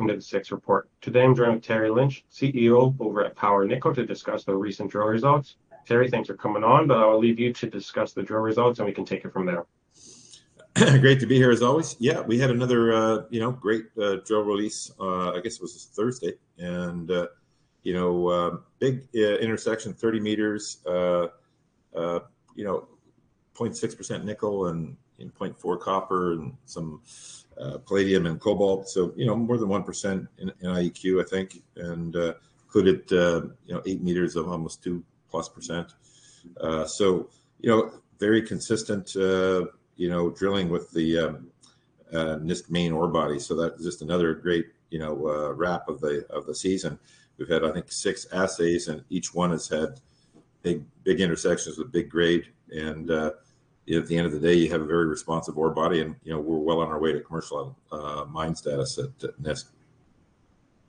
welcome to the Six Report. Today I'm joined with Terry Lynch, CEO over at Power Nickel, to discuss the recent drill results. Terry, thanks for coming on, but I'll leave you to discuss the drill results and we can take it from there. Great to be here as always. Yeah, we had another, great drill release. I guess it was Thursday, and big intersection, 30 meters. 0.6% nickel and 0.4 copper and some palladium and cobalt. So more than 1% in IEQ, I think, and included 8 meters of almost 2+%. So very consistent. Drilling with the Nisk main ore body. So that's just another great, wrap of the season. We've had, I think, 6 assays, and each one has had big intersections with big grade. And at the end of the day, you have a very responsive ore body, and we're well on our way to commercial mine status at Nisk.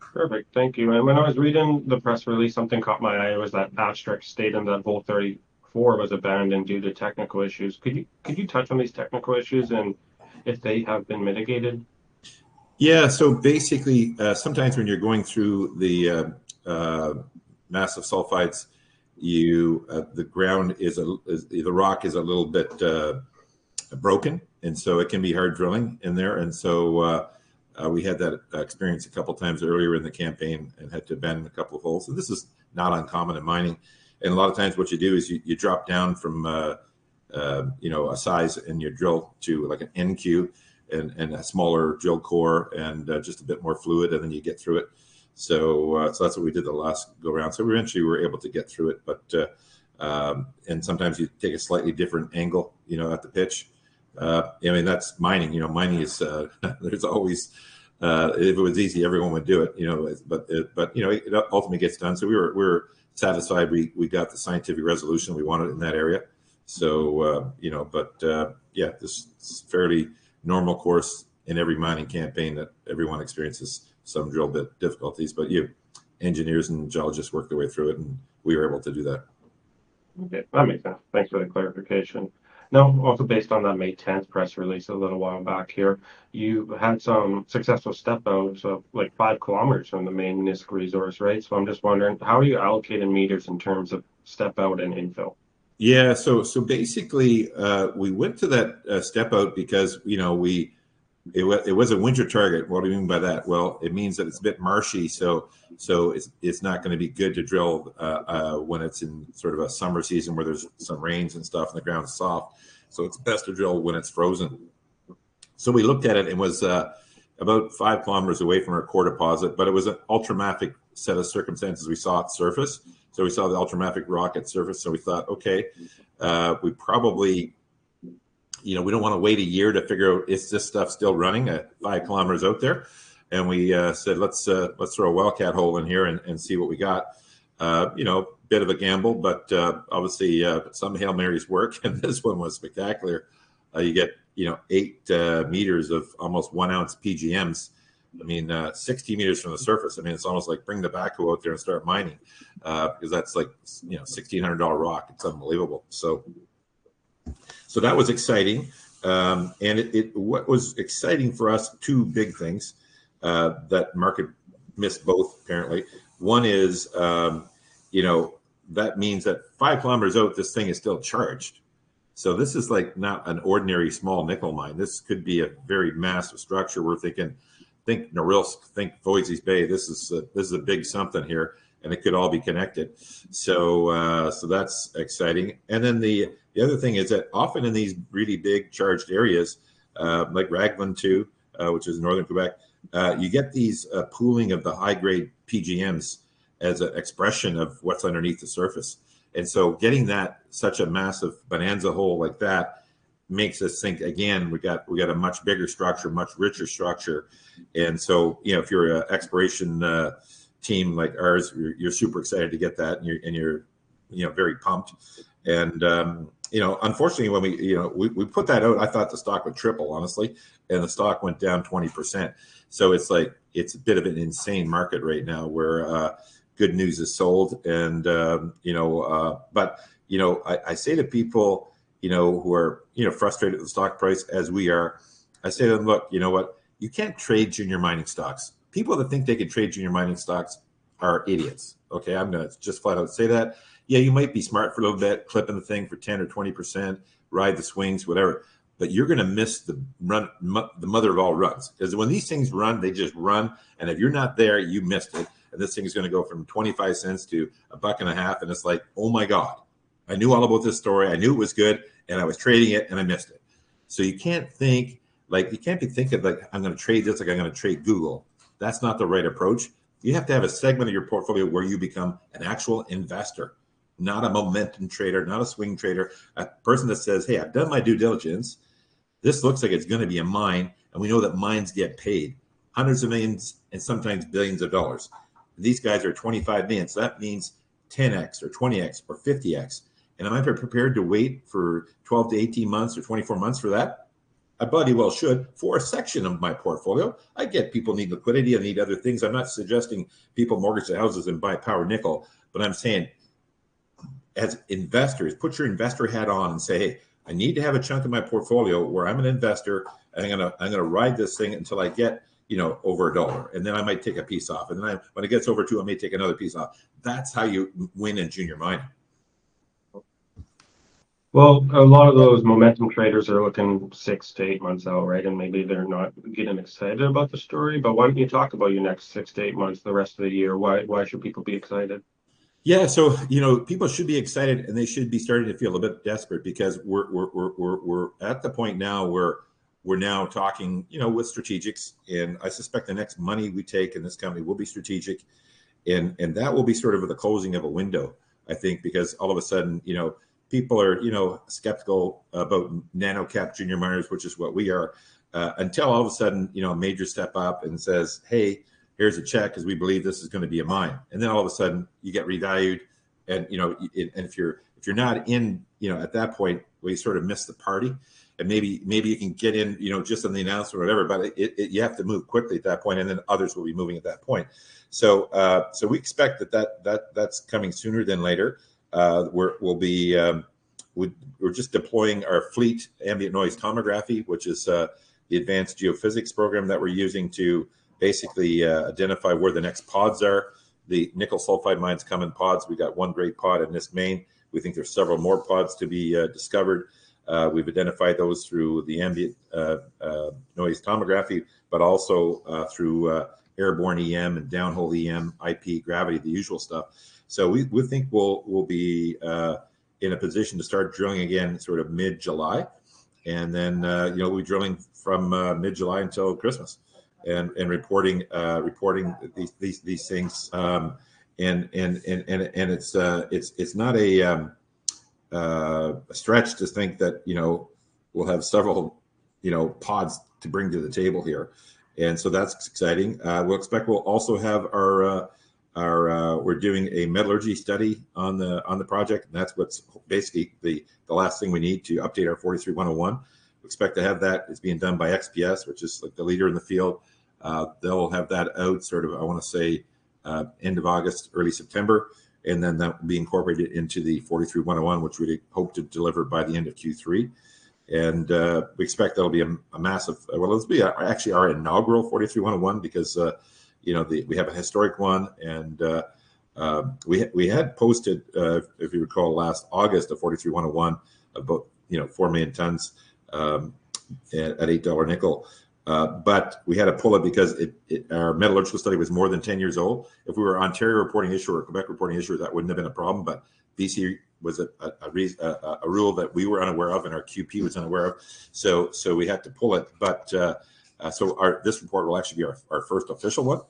Perfect, thank you. And when I was reading the press release, something caught my eye. It was that abstract stating that hole 34 was abandoned due to technical issues. Could you touch on these technical issues and if they have been mitigated? Yeah, so basically, sometimes when you're going through the massive sulfides, the ground the rock is a little bit broken, and so it can be hard drilling in there. And so we had that experience a couple times earlier in the campaign and had to abandon a couple of holes. And this is not uncommon in mining. And a lot of times what you do is you drop down from a size in your drill to like an NQ and a smaller drill core and just a bit more fluid, and then you get through it. So that's what we did the last go around. So eventually we were able to get through it, but and sometimes you take a slightly different angle, at the pitch. That's mining. Mining is there's always if it was easy, everyone would do it. But it ultimately gets done. So we were satisfied we got the scientific resolution we wanted in that area. So this is fairly normal course in every mining campaign that everyone experiences some drill bit difficulties, but engineers and geologists work their way through it, and we were able to do that. Okay, that makes sense. Thanks for the clarification. Now, also based on that May 10th press release a little while back here, you had some successful step outs of like 5 kilometers from the main Nisk resource, right? So I'm just wondering, how are you allocating meters in terms of step out and infill? Yeah, so basically, we went to that step out because it was a winter target. What do you mean by that? Well, it means that it's a bit marshy, so it's not going to be good to drill when it's in sort of a summer season where there's some rains and stuff and the ground's soft. So it's best to drill when it's frozen. So we looked at it. It was about 5 kilometers away from our core deposit, but it was an ultramafic set of circumstances we saw at surface. So we saw the ultramafic rock at surface. So we thought, okay, we probably we don't want to wait a year to figure out is this stuff still running at 5 kilometers out there. And we said, let's throw a wildcat hole in here and see what we got. Bit of a gamble, but obviously some Hail Marys work, and this one was spectacular. You get 8 meters of almost 1 ounce PGMs. 60 meters from the surface. It's almost like bring the backhoe out there and start mining, because that's like $1,600 rock. It's unbelievable. So that was exciting, and what was exciting for us, 2 big things that market missed both apparently. One is that means that 5 kilometers out, this thing is still charged. So this is like not an ordinary small nickel mine. This could be a very massive structure. We're think Norilsk, think Voisey's Bay. This is a big something here, and it could all be connected. So that's exciting. And then the other thing is that often in these really big charged areas, like Raglan 2, which is northern Quebec, you get these pooling of the high-grade PGMs as an expression of what's underneath the surface. And so getting that such a massive bonanza hole like that makes us think again. We got a much bigger structure, much richer structure, and so if you're an exploration team like ours, you're super excited to get that, and you're very pumped. And unfortunately, when we put that out, I thought the stock would triple, honestly, and the stock went down 20%. So it's a bit of an insane market right now where good news is sold, and but I say to people who are frustrated with the stock price as we are, I say to them, look, you know what? You can't trade junior mining stocks. people that think they can trade junior mining stocks are idiots. Okay, I'm gonna just flat out say that. Yeah, you might be smart for a little bit, clipping the thing for 10 or 20%, ride the swings, whatever. But you're going to miss the mother of all runs, because when these things run, they just run. And if you're not there, you missed it. And this thing is going to go from 25 cents to $1.50, and it's like, oh my God, I knew all about this story. I knew it was good, and I was trading it, and I missed it. So you can't think like you can't be thinking like I'm going to trade this like I'm going to trade Google. That's not the right approach. You have to have a segment of your portfolio where you become an actual investor, not a momentum trader, not a swing trader, a person that says, hey, I've done my due diligence. This looks like it's going to be a mine, and we know that mines get paid hundreds of millions and sometimes billions of dollars. These guys are 25 million, so that means 10x or 20x or 50x. And am I prepared to wait for 12 to 18 months or 24 months for that? I bloody well should for a section of my portfolio. I get people need liquidity, I need other things. I'm not suggesting people mortgage their houses and buy power nickel, but I'm saying as investors, put your investor hat on and say, hey, I need to have a chunk of my portfolio where I'm an investor, and I'm gonna ride this thing until I get over $1, and then I might take a piece off, and then when it gets over 2, I may take another piece off. That's how you win in junior mining. Well, a lot of those momentum traders are looking 6 to 8 months out, right? And maybe they're not getting excited about the story. But why don't you talk about your next 6 to 8 months, the rest of the year? Why should people be excited? Yeah, so people should be excited, and they should be starting to feel a bit desperate, because we're at the point now where we're now talking with strategics, and I suspect the next money we take in this company will be strategic, and that will be sort of the closing of a window, I think, because all of a sudden people are skeptical about nano cap junior miners, which is what we are, until all of a sudden a major step up and says, hey, here's a check because we believe this is going to be a mine, and then all of a sudden you get revalued, and and if you're not in at that point, well, you sort of miss the party, and maybe you can get in just on the announcement or whatever, but you have to move quickly at that point, and then others will be moving at that point. So we expect that's coming sooner than later. We're just deploying our fleet ambient noise tomography, which is the advanced geophysics program that we're using to basically identify where the next pods are. The nickel sulfide mines come in pods. We got one great pod in Nisk, Maine. We think there's several more pods to be discovered. We've identified those through the ambient noise tomography, but also through airborne EM and downhole EM, IP, gravity, the usual stuff. So we think we'll be in a position to start drilling again sort of mid-July. And then, we'll be drilling from mid-July until Christmas, and reporting these things. And it's not a stretch to think that we'll have several pods to bring to the table here, and so that's exciting. We'll also have our we're doing a metallurgy study on the project, and that's what's basically the last thing we need to update our 43101. We expect to have that. It's being done by XPS, which is like the leader in the field. They'll have that out sort of, I want to say, end of August, early September, and then that will be incorporated into the 43101, which we hope to deliver by the end of Q3. And we expect that'll be a massive, well, it'll be actually our inaugural 43101, because we have a historic one, and we had posted, if you recall, last August a 43101 about 4 million tons at $8 nickel. But we had to pull it because our metallurgical study was more than 10 years old. If we were Ontario reporting issuer or Quebec reporting issuer, that wouldn't have been a problem. But BC was a rule that we were unaware of, and our QP was unaware of. So we had to pull it. But this report will actually be our first official one,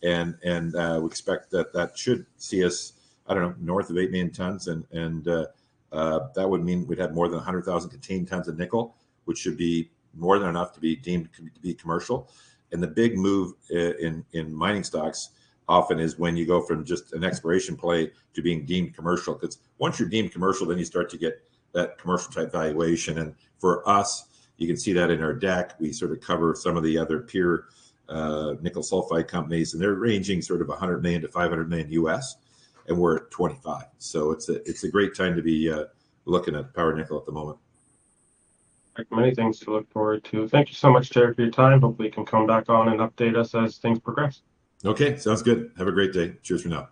and we expect that should see us, I don't know, north of 8 million tons, and that would mean we'd have more than 100,000 contained tons of nickel, which should be more than enough to be deemed to be commercial. And the big move in mining stocks often is when you go from just an exploration play to being deemed commercial, because once you're deemed commercial, then you start to get that commercial type valuation. And for us, you can see that in our deck. We sort of cover some of the other peer nickel sulfide companies, and they're ranging sort of 100 million to 500 million US, and we're at 25. So it's a great time to be looking at power nickel at the moment. Many things to look forward to. Thank you so much, Jared, for your time. Hopefully you can come back on and update us as things progress. Okay, sounds good. Have a great day. Cheers for now.